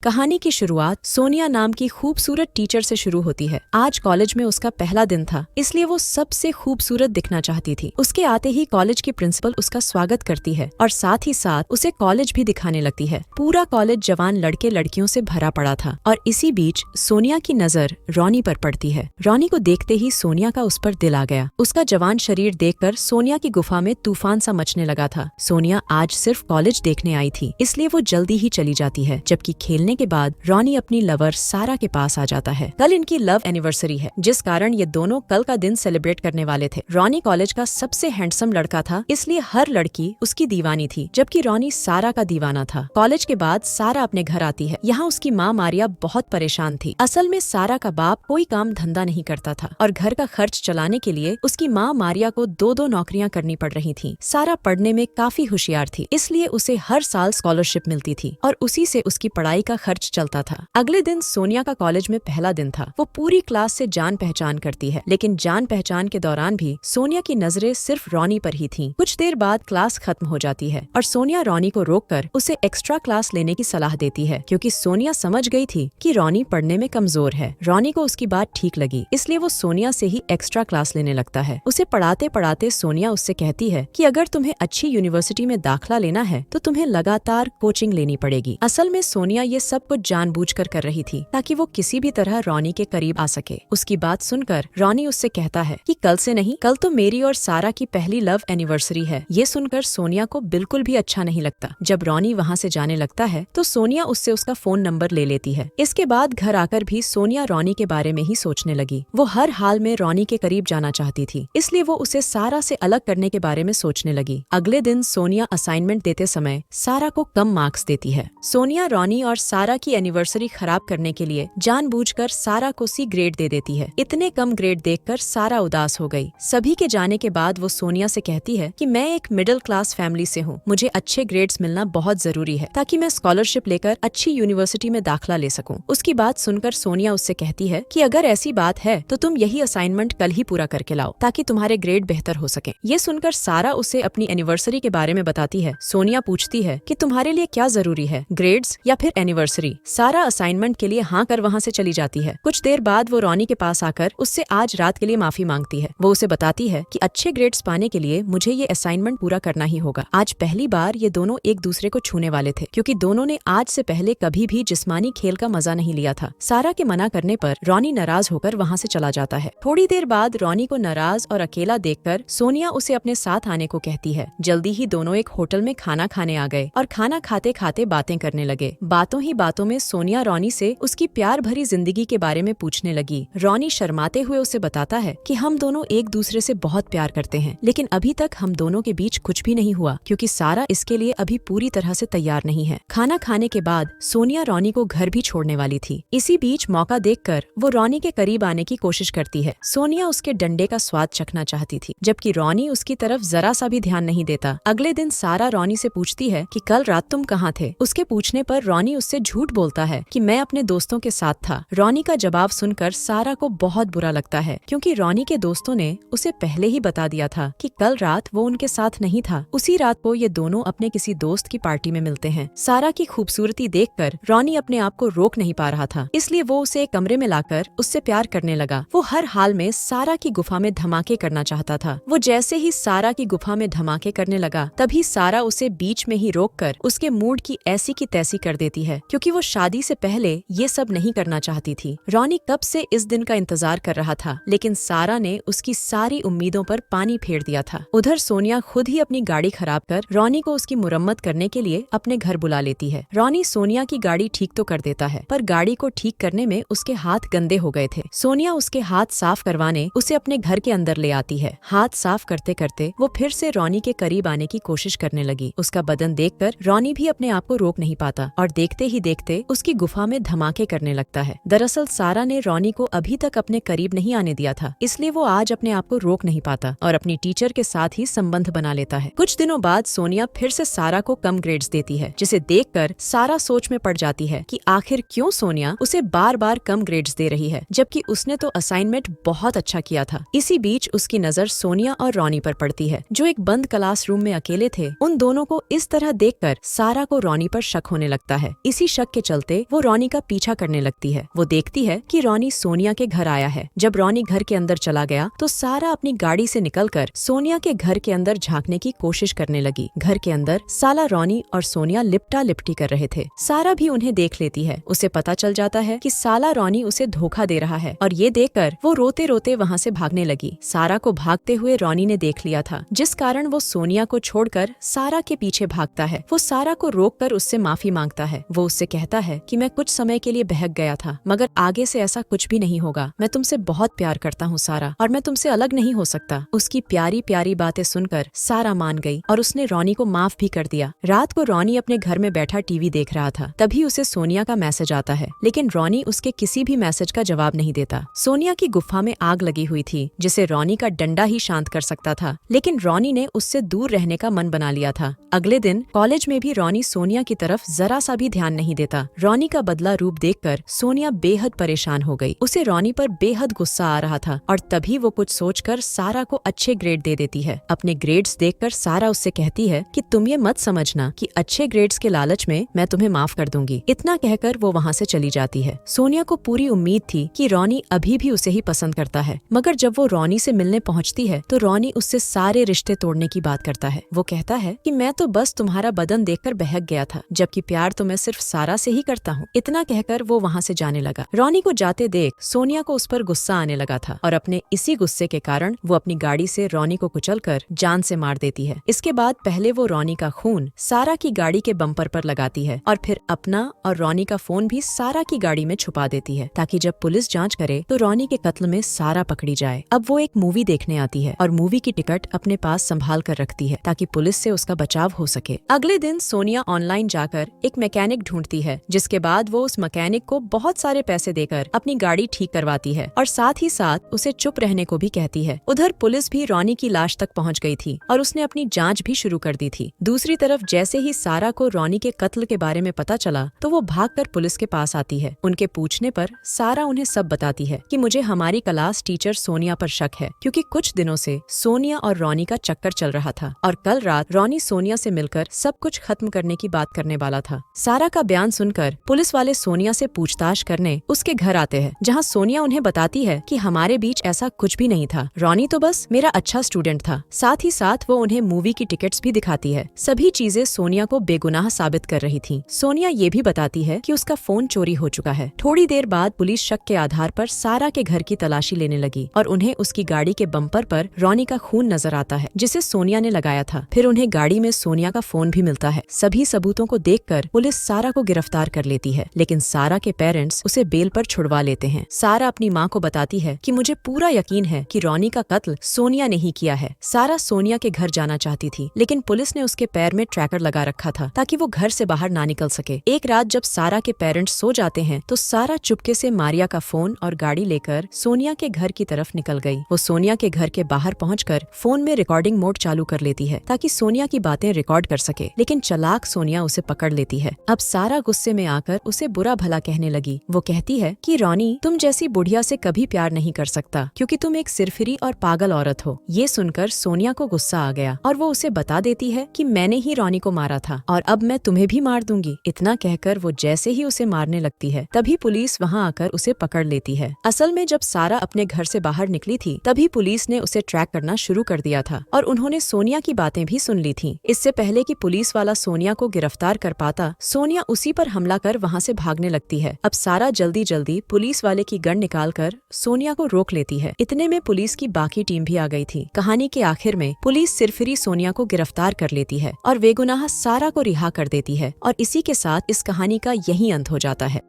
कहानी की शुरुआत सोनिया नाम की खूबसूरत टीचर से शुरू होती है। आज कॉलेज में उसका पहला दिन था, इसलिए वो सबसे खूबसूरत दिखना चाहती थी। उसके आते ही कॉलेज की प्रिंसिपल उसका स्वागत करती है और साथ ही साथ उसे कॉलेज भी दिखाने लगती है। पूरा कॉलेज जवान लड़के लड़कियों से भरा पड़ा था और इसी बीच सोनिया की नजर रॉनी पर पड़ती है। रॉनी को देखते ही सोनिया का उस पर दिल आ गया। उसका जवान शरीर देखकर सोनिया की गुफा में तूफान सा मचने लगा था। सोनिया आज सिर्फ कॉलेज देखने आई थी, इसलिए वो जल्दी ही चली जाती है। जबकि खेलने के बाद रॉनी अपनी लवर सारा के पास आ जाता है। कल इनकी लव एनिवर्सरी है, जिस कारण ये दोनों कल का दिन सेलिब्रेट करने वाले थे। रॉनी कॉलेज का सबसे हैंडसम लड़का था, इसलिए हर लड़की उसकी दीवानी थी, जबकि रॉनी सारा का दीवाना था। कॉलेज के बाद सारा अपने घर आती है। यहाँ उसकी माँ मारिया बहुत परेशान थी। असल में सारा का बाप कोई काम धंधा नहीं करता था और घर का खर्च चलाने के लिए उसकी माँ मारिया को दो नौकरियां करनी पड़ रही थी। सारा पढ़ने में काफी होशियार थी, इसलिए उसे हर साल स्कॉलरशिप मिलती थी और उसी से उसकी पढ़ाई का खर्च चलता था। अगले दिन सोनिया का कॉलेज में पहला दिन था। वो पूरी क्लास से जान पहचान करती है, लेकिन जान पहचान के दौरान भी सोनिया की नजरें सिर्फ रॉनी पर ही थीं। कुछ देर बाद क्लास खत्म हो जाती है और सोनिया रॉनी को रोककर उसे एक्स्ट्रा क्लास लेने की सलाह देती है, क्योंकि सोनिया समझ गई थी कि रॉनी पढ़ने में कमजोर है। रॉनी को उसकी बात ठीक लगी, इसलिए वो सोनिया से ही एक्स्ट्रा क्लास लेने लगता है। उसे पढ़ाते पढ़ाते सोनिया उससे कहती है कि अगर तुम्हें अच्छी यूनिवर्सिटी में दाखिला लेना है तो तुम्हें लगातार कोचिंग लेनी पड़ेगी। असल में सोनिया ये सब कुछ जानबूझकर कर रही थी, ताकि वो किसी भी तरह रॉनी के करीब आ सके। उसकी बात सुनकर रॉनी उससे कहता है कि कल से नहीं, कल तो मेरी और सारा की पहली लव एनिवर्सरी है। ये सुनकर सोनिया को बिल्कुल भी अच्छा नहीं लगता। जब रॉनी वहाँ से जाने लगता है तो सोनिया उससे उसका फोन नंबर ले लेती है। इसके बाद घर आकर भी सोनिया रॉनी के बारे में ही सोचने लगी। वो हर हाल में रॉनी के करीब जाना चाहती थी, इसलिए वो उसे सारा से अलग करने के बारे में सोचने लगी। अगले दिन सोनिया असाइनमेंट देते समय सारा को कम मार्क्स देती है। सोनिया रॉनी और सारा की एनिवर्सरी खराब करने के लिए जानबूझकर सारा को सी ग्रेड दे देती है। इतने कम ग्रेड देखकर सारा उदास हो गई। सभी के जाने के बाद वो सोनिया से कहती है कि मैं एक मिडिल क्लास फैमिली से हूँ, मुझे अच्छे ग्रेड्स मिलना बहुत जरूरी है ताकि मैं स्कॉलरशिप लेकर अच्छी यूनिवर्सिटी में दाखिला ले सकूं। उसकी बात सुनकर सोनिया उससे कहती है कि अगर ऐसी बात है तो तुम यही असाइनमेंट कल ही पूरा करके लाओ, ताकि तुम्हारे ग्रेड बेहतर हो सके। ये सुनकर सारा उसे अपनी एनिवर्सरी के बारे में बताती है। सोनिया पूछती है कि तुम्हारे लिए क्या जरूरी है, ग्रेड्स या फिर एनिवर्सरी। सारा असाइनमेंट के लिए हाँ कर वहाँ से चली जाती है। कुछ देर बाद वो रॉनी के पास आकर उससे आज रात के लिए माफी मांगती है। वो उसे बताती है कि अच्छे ग्रेड्स पाने के लिए मुझे ये असाइनमेंट पूरा करना ही होगा। आज पहली बार ये दोनों एक दूसरे को छूने वाले थे, क्योंकि दोनों ने आज से पहले कभी भी जिस्मानी खेल का मजा नहीं लिया था। सारा के मना करने पर रॉनी नाराज होकर वहाँ से चला जाता है। थोड़ी देर बाद रॉनी को नाराज और अकेला देखकर सोनिया उसे अपने साथ आने को कहती है। जल्दी ही दोनों एक होटल में खाना खाने आ गए और खाना खाते खाते बातें करने लगे। बातों ही बातों में सोनिया रॉनी से उसकी प्यार भरी जिंदगी के बारे में पूछने लगी। रॉनी शर्माते हुए उसे बताता है कि हम दोनों एक दूसरे से बहुत प्यार करते हैं, लेकिन अभी तक हम दोनों के बीच कुछ भी नहीं हुआ, क्योंकि सारा इसके लिए अभी पूरी तरह से तैयार नहीं है। खाना खाने के बाद सोनिया रॉनी को घर भी छोड़ने वाली थी। इसी बीच मौका देखकर वो रॉनी के करीब आने की कोशिश करती है। सोनिया उसके डंडे का स्वाद चखना चाहती थी, जबकि रॉनी उसकी तरफ जरा सा भी ध्यान नहीं देता। अगले दिन सारा रॉनी से पूछती है कि कल रात तुम कहाँ थे। उसके पूछने पर रॉनी उससे झूठ बोलता है कि मैं अपने दोस्तों के साथ था। रॉनी का जवाब सुनकर सारा को बहुत बुरा लगता है, क्योंकि रॉनी के दोस्तों ने उसे पहले ही बता दिया था कि कल रात वो उनके साथ नहीं था। उसी रात को ये दोनों अपने किसी दोस्त की पार्टी में मिलते हैं। सारा की खूबसूरती देखकर रॉनी अपने आप को रोक नहीं पा रहा था, इसलिए वो उसे एक कमरे में लाकर उससे प्यार करने लगा। वो हर हाल में सारा की गुफा में धमाके करना चाहता था। वो जैसे ही सारा की गुफा में धमाके करने लगा, तभी सारा उसे बीच में ही रोककर उसके मूड की ऐसी की तैसी कर देती है, क्योंकि वो शादी से पहले ये सब नहीं करना चाहती थी। रॉनी कब से इस दिन का इंतजार कर रहा था, लेकिन सारा ने उसकी सारी उम्मीदों पर पानी फेर दिया था। उधर सोनिया खुद ही अपनी गाड़ी खराब कर रॉनी को उसकी मुरम्मत करने के लिए अपने घर बुला लेती है। रॉनी सोनिया की गाड़ी ठीक तो कर देता है, पर गाड़ी को ठीक करने में उसके हाथ गंदे हो गए थे। सोनिया उसके हाथ साफ करवाने उसे अपने घर के अंदर ले आती है। हाथ साफ करते करते वो फिर से रॉनी के करीब आने की कोशिश करने लगी। उसका बदन देखकर रॉनी भी अपने आप को रोक नहीं पाता और देखते ही देखते उसकी गुफा में धमाके करने लगता है। दरअसल सारा ने रॉनी को अभी तक अपने करीब नहीं आने दिया था, इसलिए वो आज अपने आप को रोक नहीं पाता और अपनी टीचर के साथ ही संबंध बना लेता है। कुछ दिनों बाद सोनिया फिर से सारा को कम ग्रेड्स देती है, जिसे देखकर सारा सोच में पड़ जाती है कि आखिर क्यों सोनिया उसे बार बार कम ग्रेड्स दे रही है, जबकि उसने तो असाइनमेंट बहुत अच्छा किया था। इसी बीच उसकी नजर सोनिया और रॉनी पर पड़ती है, जो एक बंद क्लासरूम में अकेले थे। उन दोनों को इस तरह देखकर सारा को रॉनी पर शक होने लगता है। इसी शक के चलते वो रोनी का पीछा करने लगती है। वो देखती है कि रोनी सोनिया के घर आया है। जब रोनी घर के अंदर चला गया तो सारा अपनी गाड़ी से निकलकर सोनिया के घर के अंदर झांकने की कोशिश करने लगी। घर के अंदर साला रोनी और सोनिया लिपटा लिपटी कर रहे थे। सारा भी उन्हें देख लेती है। उसे पता चल जाता है कि साला रोनी उसे धोखा दे रहा है और ये देखकर वो रोते रोते वहाँ से भागने लगी। सारा को भागते हुए रोनी ने देख लिया था, जिस कारण वो सोनिया को छोड़कर सारा के पीछे भागता है। वो सारा को रोककर उससे माफी मांगता है। वो उससे कहता है कि मैं कुछ समय के लिए बहक गया था, मगर आगे से ऐसा कुछ भी नहीं होगा। मैं तुमसे बहुत प्यार करता हूँ सारा, और मैं तुमसे अलग नहीं हो सकता। उसकी प्यारी प्यारी बातें सुनकर सारा मान गई और उसने रोनी को माफ भी कर दिया। रात को रोनी अपने घर में बैठा टीवी देख रहा था। तभी उसे सोनिया का मैसेज आता है, लेकिन रोनी उसके किसी भी मैसेज का जवाब नहीं देता। सोनिया की गुफा में आग लगी हुई थी, जिसे रोनी का डंडा ही शांत कर सकता था, लेकिन रोनी ने उससे दूर रहने का मन बना लिया था। अगले दिन कॉलेज में भी रोनी सोनिया की तरफ जरा सा भी ध्यान नहीं देता। रोनी का बदला रूप देखकर सोनिया बेहद परेशान हो गई। उसे रोनी पर बेहद गुस्सा आ रहा था और तभी वो कुछ सोचकर सारा को अच्छे ग्रेड दे देती है। अपने ग्रेड्स देखकर सारा उससे कहती है कि तुम ये मत समझना कि अच्छे ग्रेड्स के लालच में मैं तुम्हें माफ कर दूंगी। इतना कहकर वो वहाँ से चली जाती है। सोनिया को पूरी उम्मीद थी कि रोनी अभी भी उसे ही पसंद करता है, मगर जब वो रोनी से मिलने पहुँचती है तो रोनी उससे सारे रिश्ते तोड़ने की बात करता है। वो कहता है कि मैं तो बस तुम्हारा बदन देखकर बहक गया था, जबकि प्यार तो मैं सिर्फ सारा से ही करता हूँ। इतना कहकर वो वहाँ से जाने लगा। रोनी को जाते देख सोनिया को उस पर गुस्सा आने लगा था और अपने इसी गुस्से के कारण वो अपनी गाड़ी से रोनी को कुचलकर जान से मार देती है। इसके बाद पहले वो रोनी का खून सारा की गाड़ी के बम्पर पर लगाती है और फिर अपना और रोनी का फोन भी सारा की गाड़ी में छुपा देती है, ताकि जब पुलिस जांच करे तो रोनी के कत्ल में सारा पकड़ी जाए। अब वो एक मूवी देखने आती है और मूवी की टिकट अपने पास संभाल कर रखती है ताकि पुलिस से उसका बचाव हो सके। अगले दिन सोनिया ऑनलाइन जाकर एक मैकेनिक ढूंढती है, जिसके बाद वो उस मैकेनिक को बहुत सारे पैसे देकर अपनी गाड़ी ठीक करवाती है और साथ ही साथ उसे चुप रहने को भी कहती है। उधर पुलिस भी रोनी की लाश तक पहुंच गई थी और उसने अपनी जांच भी शुरू कर दी थी। दूसरी तरफ जैसे ही सारा को रोनी के कत्ल के बारे में पता चला तो वो भागकर पुलिस के पास आती है। उनके पूछने पर सारा उन्हें सब बताती है कि मुझे हमारी क्लास टीचर सोनिया पर शक है, क्योंकि कुछ दिनों से सोनिया और रोनी का चक्कर चल रहा था और कल रात रोनी सोनिया से मिलकर सब कुछ खत्म करने की बात करने वाला था। सारा का बयान सुनकर पुलिस वाले सोनिया से पूछताछ करने उसके घर आते हैं, जहां सोनिया उन्हें बताती है कि हमारे बीच ऐसा कुछ भी नहीं था। रोनी तो बस मेरा अच्छा स्टूडेंट था। साथ ही साथ वो उन्हें मूवी की टिकट्स भी दिखाती है। सभी चीजें सोनिया को बेगुनाह साबित कर रही थी। सोनिया ये भी बताती है कि उसका फोन चोरी हो चुका है। थोड़ी देर बाद पुलिस शक के आधार पर सारा के घर की तलाशी लेने लगी और उन्हें उसकी गाड़ी के बम्पर पर रोनी का खून नजर आता है, जिसे सोनिया ने लगाया था। फिर उन्हें गाड़ी में सोनिया का फोन भी मिलता है। सभी सबूतों को देखकर पुलिस सारा को गिरफ्तार कर लेती है, लेकिन सारा के पेरेंट्स उसे बेल पर छुड़वा लेते हैं। सारा अपनी माँ को बताती है कि मुझे पूरा यकीन है कि रोनी का कत्ल सोनिया ने ही किया है। सारा सोनिया के घर जाना चाहती थी, लेकिन पुलिस ने उसके पैर में ट्रैकर लगा रखा था ताकि वो घर से बाहर ना निकल सके। एक रात जब सारा के पेरेंट्स सो जाते हैं तो सारा चुपके से मारिया का फोन और गाड़ी लेकर सोनिया के घर की तरफ निकल गई। वो सोनिया के घर के बाहर पहुंचकर फोन में रिकॉर्डिंग मोड चालू कर लेती है ताकि सोनिया की बातें रिकॉर्ड कर सके, लेकिन चालाक सोनिया उसे पकड़ लेती है। अब सारा गुस्से में आकर उसे बुरा भला कहने लगी। वो कहती है कि रोनी, तुम जैसी बुढ़िया से कभी प्यार नहीं कर सकता, क्योंकि तुम एक सिरफिरी और पागल औरत हो। ये सुनकर सोनिया को गुस्सा आ गया और वो उसे बता देती है कि मैंने ही रोनी को मारा था और अब मैं तुम्हें भी मार दूंगी। इतना कहकर वो जैसे ही उसे मारने लगती है तभी पुलिस वहाँ आकर उसे पकड़ लेती है। असल में जब सारा अपने घर से बाहर निकली थी तभी पुलिस ने उसे ट्रैक करना शुरू कर दिया था और उन्होंने सोनिया की बातें भी सुन ली थी। इससे पहले कि पुलिस वाला सोनिया को गिरफ्तार कर पाता, सोनिया उसी पर हमला कर वहाँ से भागने लगती है। अब सारा जल्दी जल्दी पुलिस वाले की गन निकालकर सोनिया को रोक लेती है। इतने में पुलिस की बाकी टीम भी आ गई थी। कहानी के आखिर में पुलिस सिरफिरी सोनिया को गिरफ्तार कर लेती है और बेगुनाह सारा को रिहा कर देती है और इसी के साथ इस कहानी का यही अंत हो जाता है।